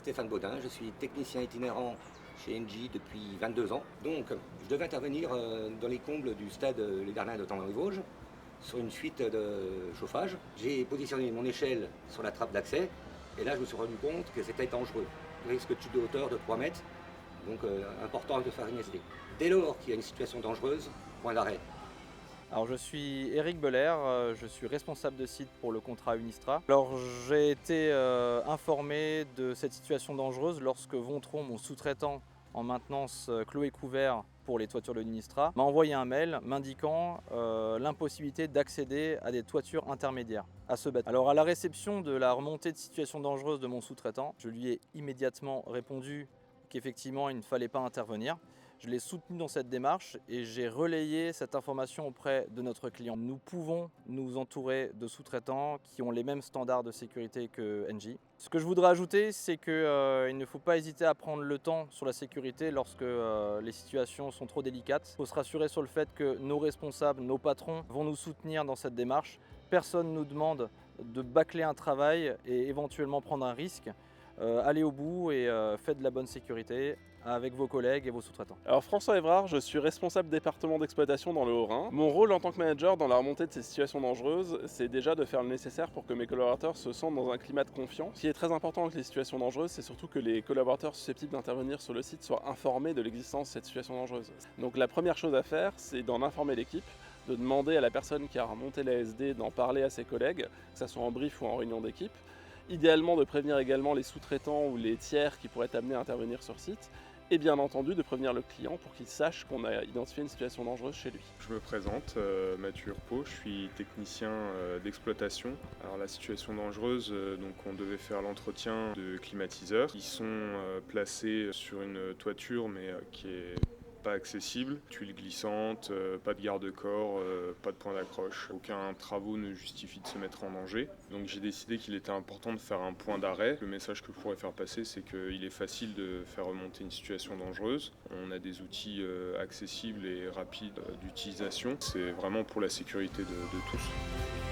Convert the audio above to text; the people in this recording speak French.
Stéphane Baudin, je suis technicien itinérant chez Engie depuis 22 ans. Donc, je devais intervenir dans les combles du stade Les Garnins de Tendres-les-Vosges sur une fuite de chauffage. J'ai positionné mon échelle sur la trappe d'accès et là, je me suis rendu compte que c'était dangereux. Risque de hauteur de 3 mètres, donc important de faire une SD. Dès lors qu'il y a une situation dangereuse, point d'arrêt. Alors je suis Éric Belair, je suis responsable de site pour le contrat Unistra. Alors j'ai été informé de cette situation dangereuse lorsque Vontron, mon sous-traitant en maintenance clos et couvert pour les toitures de l'Unistra, m'a envoyé un mail m'indiquant l'impossibilité d'accéder à des toitures intermédiaires à ce bâtiment. Alors à la réception de la remontée de situation dangereuse de mon sous-traitant, je lui ai immédiatement répondu qu'effectivement il ne fallait pas intervenir. Je l'ai soutenu dans cette démarche et j'ai relayé cette information auprès de notre client. Nous pouvons nous entourer de sous-traitants qui ont les mêmes standards de sécurité que Engie. Ce que je voudrais ajouter, c'est qu'il ne faut pas hésiter à prendre le temps sur la sécurité lorsque les situations sont trop délicates. Il faut se rassurer sur le fait que nos responsables, nos patrons vont nous soutenir dans cette démarche. Personne ne nous demande de bâcler un travail et éventuellement prendre un risque. Allez au bout et faites de la bonne sécurité avec vos collègues et vos sous-traitants. Alors François Évrard, je suis responsable département d'exploitation dans le Haut-Rhin. Mon rôle en tant que manager dans la remontée de ces situations dangereuses, c'est déjà de faire le nécessaire pour que mes collaborateurs se sentent dans un climat de confiance. Ce qui est très important avec les situations dangereuses, c'est surtout que les collaborateurs susceptibles d'intervenir sur le site soient informés de l'existence de cette situation dangereuse. Donc la première chose à faire, c'est d'en informer l'équipe, de demander à la personne qui a remonté la SD d'en parler à ses collègues, que ce soit en brief ou en réunion d'équipe. Idéalement de prévenir également les sous-traitants ou les tiers qui pourraient être amenés à intervenir sur site. Et bien entendu de prévenir le client pour qu'il sache qu'on a identifié une situation dangereuse chez lui. Je me présente, Mathieu Urpo, je suis technicien d'exploitation. Alors la situation dangereuse, donc on devait faire l'entretien de climatiseurs. Ils sont placés sur une toiture mais qui est pas accessible, tuiles glissantes, pas de garde-corps, pas de point d'accroche. Aucun travaux ne justifie de se mettre en danger. Donc j'ai décidé qu'il était important de faire un point d'arrêt. Le message que je pourrais faire passer, c'est qu'il est facile de faire remonter une situation dangereuse. On a des outils accessibles et rapides d'utilisation. C'est vraiment pour la sécurité de tous.